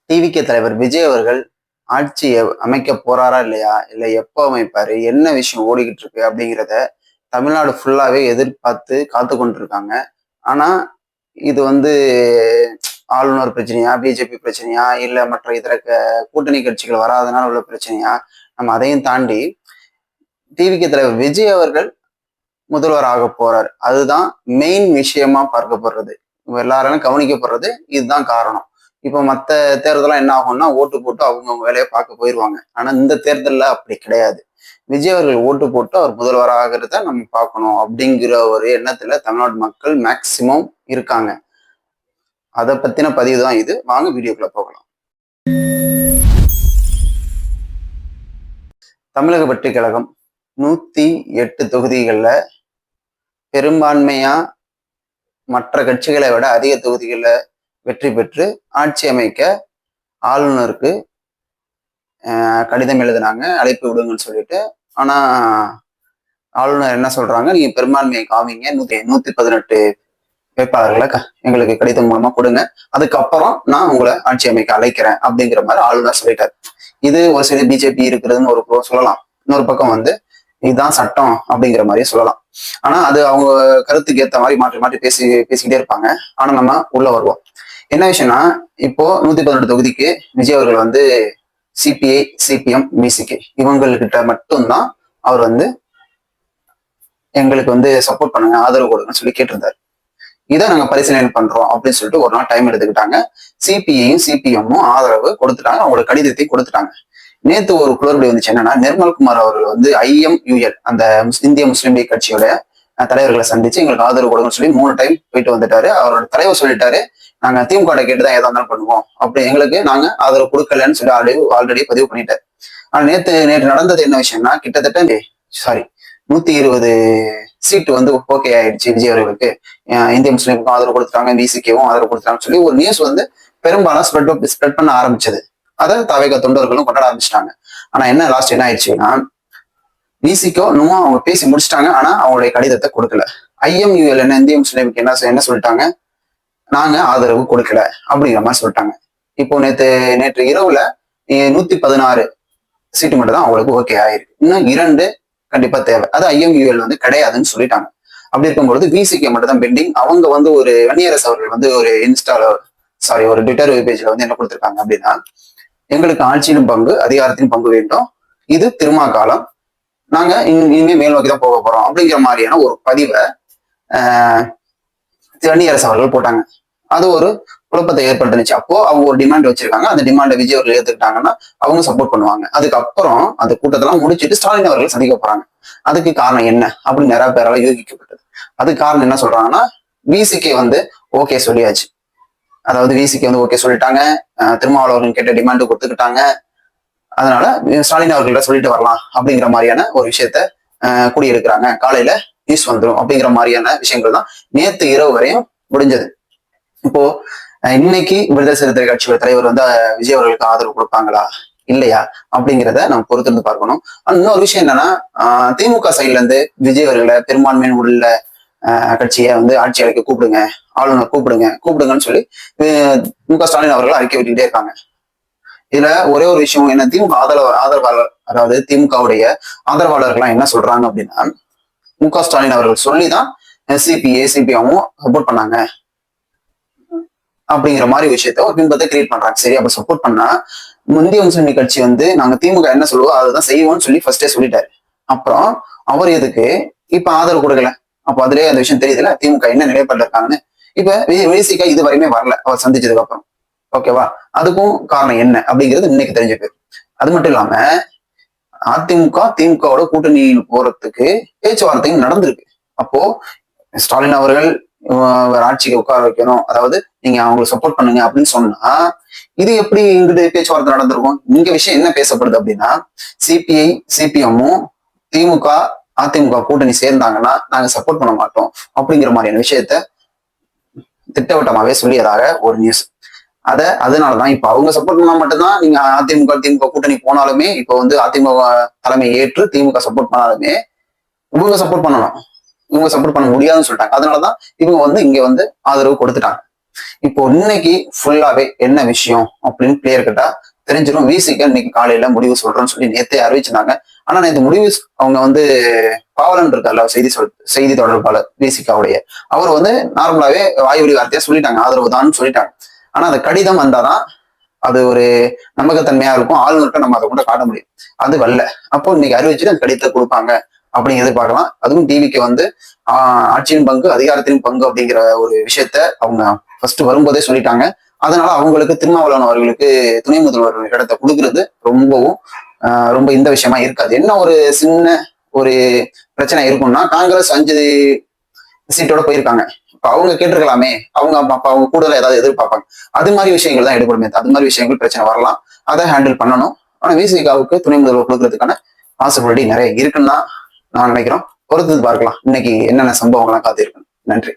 TVK தலைவர் விஜய் அவர்கள் ஆட்சியை அமைக்க போறாரா இல்லையா, இல்ல எப்போ அமைப்பாரு, என்ன விஷயம் ஓடிக்கிட்டு இருக்கு அப்படிங்கிறத தமிழ்நாடு ஃபுல்லாவே எதிர்பார்த்து காத்து கொண்டிருக்காங்க. ஆனா இது ஆளுநர் பிரச்சனையா, பிஜேபி பிரச்சனையா, இல்ல மற்ற இதர கூட்டணி கட்சிகள் வராதனால உள்ள பிரச்சனையா, நம்ம அதையும் தாண்டி டிவிகே தலைவர் விஜய் அவர்கள் முதல்வர் ஆக போறாரு. அதுதான் மெயின் விஷயமா பார்க்கப்படுறது. எல்லாராலும் கவனிக்கப்படுறது இதுதான் காரணம். இப்போ மற்ற தேர்தலாம் என்ன ஆகும்னா ஓட்டு போட்டு அவங்கவுங்க வேலையை பார்க்க போயிடுவாங்க. ஆனா இந்த தேர்தல்ல அப்படி கிடையாது. விஜய் அவர்கள் ஓட்டு போட்டு அவர் முதல்வர் ஆகிறத நம்ம பார்க்கணும் அப்படிங்கிற ஒரு எண்ணத்துல தமிழ்நாடு மக்கள் மேக்சிமம் இருக்காங்க. அதை பத்தின பதிவு தான் இது. வாங்க வீடியோக்குள்ள போகலாம். தமிழக வெற்றி கழகம் 108 தொகுதிகள்ல பெரும்பான்மையா மற்ற கட்சிகளை விட அதிக தொகுதிகளில் வெற்றி பெற்று ஆட்சி அமைக்க ஆளுநருக்கு கடிதம் எழுதினாங்க, அழைப்பு விடுங்கன்னு சொல்லிட்டு. ஆனா ஆளுநர் என்ன சொல்றாங்க, நீங்க பெரும்பான்மையை காமிங்க, 118 வேட்பாளர்களை எங்களுக்கு கடிதம் மூலமா கொடுங்க, அதுக்கப்புறம் நான் உங்களை ஆட்சி அமைக்க அழைக்கிறேன் அப்படிங்கிற மாதிரி ஆளுநர் சொல்லிட்டாரு. இது ஒரு சில பிஜேபி இருக்கிறதுன்னு ஒரு சொல்லலாம். இன்னொரு பக்கம் இதுதான் சட்டம் அப்படிங்கிற மாதிரியே சொல்லலாம். ஆனா அது அவங்க கருத்துக்கு ஏற்ற மாதிரி மாற்றி மாற்றி பேசிக்கிட்டே இருப்பாங்க. ஆனா நம்ம உள்ள வருவோம். என்ன விஷயம்னா, இப்போ 118 தொகுதிக்கு விஜய் அவர்கள் சிபிஐ, சிபிஎம், பிசிகே இவங்ககிட்ட மட்டும்தான் அவர் எங்களுக்கு சப்போர்ட் பண்ணுங்க, ஆதரவு கொடுங்கன்னு சொல்லி கேட்டிருந்தாரு. இதை நாங்க பரிசீலனை பண்றோம் அப்படின்னு சொல்லிட்டு ஒரு நாள் டைம் எடுத்துக்கிட்டாங்க. சிபிஐயும் சிபிஎம்மும் ஆதரவு கொடுத்துட்டாங்க, அவங்களோட கடிதத்தை கொடுத்துட்டாங்க. நேத்து ஒரு குளறுபடி வந்துச்சு. என்னன்னா, நிர்மல்குமார் அவர்கள் IMUL அந்த இந்திய முஸ்லீம் லீக் கட்சியோட தலைவர்களை சந்திச்சு எங்களுக்கு ஆதரவு கொடுங்கன்னு சொல்லி 3 டைம் போயிட்டு வந்துட்டாரு. அவரோட தலைவர் சொல்லிட்டாரு, நாங்க திமுக கேட்டுதான் ஏதா இருந்தாலும் பண்ணுவோம், அப்படி எங்களுக்கு நாங்க ஆதரவு கொடுக்கலன்னு சொல்லி ஆல்ரெடி பதிவு பண்ணிட்டாரு. ஆனா நேற்று நடந்தது என்ன விஷயம்னா, கிட்டத்தட்ட 120 சீட்டு ஓகே ஆயிடுச்சு விஜய் அவர்களுக்கு. இந்திய முஸ்லீமுக்கும் ஆதரவு கொடுத்துட்டாங்க, பிசிகேவும் ஆதரவு கொடுத்துட்டாங்கன்னு சொல்லி ஒரு நியூஸ் பெரும்பாலும் ஸ்ப்ரெட் பண்ண ஆரம்பிச்சது. அதை தவேக தொண்டர்களும் கொண்டாட ஆரம்பிச்சிட்டாங்க. ஆனா லாஸ்ட் என்ன ஆயிடுச்சுன்னா, பிசிகோ இன்னும் அவங்க பேசி முடிச்சிட்டாங்க, ஆனா அவங்களுடைய கடிதத்தை கொடுக்கல. IMUL இந்திய முஸ்லீமுக்கு என்ன சொல்லிட்டாங்க, நாங்க ஆதரவு கொடுக்கல அப்படிங்கிற மாதிரி சொல்லிட்டாங்க. இப்போ நேற்று இரவுல 116 சீட்டு மட்டும் தான் அவங்களுக்கு ஓகே ஆயிருக்கு. இன்னும் 2 கண்டிப்பா தேவை. அது IMUL கிடையாதுன்னு சொல்லிட்டாங்க. அப்படி இருக்கும்பொழுது பிசிகே மட்டும் தான் பெண்டிங். அவங்க ஒரு வன்னியரசு அவர்கள் ஒரு ஒரு ட்விட்டர் பேஜ்ல என்ன கொடுத்திருக்காங்க அப்படின்னா, எங்களுக்கு ஆட்சியிலும் பங்கு, அதிகாரத்திலும் பங்கு வேண்டும், இது திருமா காலம், நாங்க இனிமே மேல் நோக்கி தான் போக போறோம் அப்படிங்கிற மாதிரியான ஒரு பதிவை வன்னியரசு அவர்கள் போட்டாங்க. அது ஒரு குழப்பத்தை ஏற்பட்டுச்சு. அப்போ அவங்க ஒரு டிமாண்ட் வச்சிருக்காங்க. அந்த டிமாண்டை விஜய் அவர்கள் ஏத்துக்கிட்டாங்கன்னா அவங்க சப்போர்ட் பண்ணுவாங்க. அதுக்கப்புறம் அந்த கூட்டத்தெல்லாம் முடிச்சுட்டு ஸ்டாலின் அவர்கள் சந்திக்க போறாங்க. அதுக்கு காரணம் என்ன அப்படின்னு நிறைய பேரால யோகிக்கப்பட்டது. அதுக்கு காரணம் என்ன சொல்றாங்கன்னா, பிசிகே ஓகே சொல்லியாச்சு. அதாவது விசிக்கு ஓகே சொல்லிட்டாங்க, திருமாவளவர்கள் கேட்ட டிமாண்டு கொடுத்துக்கிட்டாங்க, அதனால ஸ்டாலின் அவர்கள்ட்ட சொல்லிட்டு வரலாம் அப்படிங்கிற மாதிரியான ஒரு விஷயத்த கூடியிருக்கிறாங்க. காலையில நியூஸ் வந்துடும் அப்படிங்கிற மாதிரியான விஷயங்கள் தான் நேத்து இரவு வரையும் முடிஞ்சது. இப்போ இன்னைக்கு விடுதலை சிறுத்தை கட்சியோட தலைவர் விஜய் அவர்களுக்கு ஆதரவு கொடுப்பாங்களா இல்லையா அப்படிங்கிறத நம்ம பொறுத்திருந்து பார்க்கணும். இன்னொரு விஷயம் என்னன்னா, திமுக சைட்ல விஜய் அவர்களை பெரும்பான்மையின் உள்ள கட்சியை ஆட்சி அழைக்க கூப்பிடுங்க, ஆளுநர் கூப்பிடுங்கன்னு சொல்லி ஸ்டாலின் அவர்கள் அறிக்கை விட்டுக்கிட்டே இருக்காங்க. இதுல ஒரே ஒரு விஷயம் என்ன, திமுக ஆதரவாளர் அதாவது திமுகவுடைய ஆதரவாளர்கள்லாம் என்ன சொல்றாங்க அப்படின்னா, ஸ்டாலின் அவர்கள் சொல்லிதான் சிபிஐ சிபிஎம்மும் சப்போர்ட் பண்ணாங்க அப்படிங்கிற மாதிரி விஷயத்த ஒரு பிம்பத்தை கிரியேட் பண்றாங்க. சரி, அப்ப சப்போர்ட் பண்ணா இந்திய முஸ்லீம் கட்சி நாங்க திமுக என்ன சொல்லுவோம் அதுதான் செய்வோம்னு சொல்லி ஃபர்ஸ்டே சொல்லிட்டாரு. அப்புறம் அவர் எதுக்கு இப்ப ஆதரவு கொடுக்கல? அப்போ அதுலயே அந்த விஷயம் தெரியுதுல திமுக என்ன நிலைப்பாடு இருக்காங்கன்னு. இப்ப விசிக இது வரையுமே வரல அவர் சந்திச்சதுக்கு அப்புறம். ஓகேவா? அதுக்கும் காரணம் என்ன அப்படிங்கிறது இன்னைக்கு தெரிஞ்ச பேர். அது மட்டும் இல்லாம அதிமுக திமுகவோட கூட்டணியில் போறதுக்கு பேச்சுவார்த்தையும் நடந்திருக்கு. அப்போ ஸ்டாலின் அவர்கள் ஆட்சிக்கு உட்கார வைக்கணும், அதாவது நீங்க அவங்களுக்கு சப்போர்ட் பண்ணுங்க அப்படின்னு சொன்னா இது எப்படி இங்கிட்டு பேச்சுவார்த்தை நடந்திருக்கும்? இங்க விஷயம் என்ன பேசப்படுது அப்படின்னா, சிபிஐ சிபிஎம்மும் திமுக அதிமுக கூட்டணி சேர்ந்தாங்கன்னா நாங்க சப்போர்ட் பண்ண மாட்டோம் அப்படிங்கிற மாதிரியான விஷயத்த திட்டவட்டமாவே சொல்லியதாக ஒரு நியூஸ். அதனாலதான் இப்ப அவங்க சப்போர்ட் பண்ணா மட்டும்தான் நீங்க அதிமுக திமுக கூட்டணி போனாலுமே, இப்போ அதிமுக தலைமை ஏற்று திமுக சப்போர்ட் பண்ணாலுமே இவங்க சப்போர்ட் பண்ணணும், இவங்க சப்போர்ட் பண்ண முடியாதுன்னு சொல்லிட்டாங்க. அதனாலதான் இவங்க இங்க ஆதரவு கொடுத்துட்டாங்க. இப்போ இன்னைக்கு ஃபுல்லாவே என்ன விஷயம் அப்படின்னு பிளேயர் கிட்ட தெரிஞ்சிடும். விசிக்கு இன்னைக்கு காலையில முடிவு சொல்றோம்னு சொல்லி நேத்தே அறிவிச்சிருந்தாங்க. ஆனா நேற்று முடிவு அவங்க வந்து பாவலன் இருக்கார்ல செய்தி தொடர்பாளர் விசிகாவுடைய, அவர் வந்து நார்மலாவே வாய்வழி வார்த்தையா சொல்லிட்டாங்க, ஆதரவு தான் சொல்லிட்டாங்க. ஆனா அந்த கடிதம் வந்தாதான் அது ஒரு நம்பகத்தன்மையா இருக்கும், ஆளுநர்கிட்ட நம்ம அதை கூட காட்ட முடியும். அது வரல. அப்போ இன்னைக்கு அறிவிச்சுட்டு அந்த கடிதத்தை கொடுப்பாங்க அப்படின்னு எதிர்பார்க்கலாம். அதுவும் டிவிக்கு வந்து ஆட்சியின் பங்கு அதிகாரத்தின் பங்கு அப்படிங்கிற ஒரு விஷயத்த அவங்க ஃபர்ஸ்ட் வரும்போதே சொல்லிட்டாங்க. அதனால அவங்களுக்கு திருமாவளவன் அவர்களுக்கு துணை முதல்வர் இடத்தை கொடுக்கறது ரொம்ப இந்த விஷயமா இருக்காது. என்ன ஒரு சின்ன ஒரு பிரச்சனை இருக்கும்னா, காங்கிரஸ் 5 சீட்டோட போயிருக்காங்க. இப்ப அவங்க கேட்டிருக்கலாமே, அவங்க கூடுதலா ஏதாவது எதிர்பார்ப்பாங்க. அது மாதிரி விஷயங்கள் தான் எடுபடுமே. அது மாதிரி விஷயங்கள் பிரச்சனை வரலாம், அதை ஹேண்டில் பண்ணணும். ஆனா விசிகாவுக்கு துணை முதல்வர் கொடுக்கறதுக்கான பாசிபிலிட்டி நிறைய இருக்குன்னு தான் நான் நினைக்கிறோம். பொறுத்து பார்க்கலாம் இன்னைக்கு என்னென்ன சம்பவங்கள்லாம் காத்திருக்கணும். நன்றி.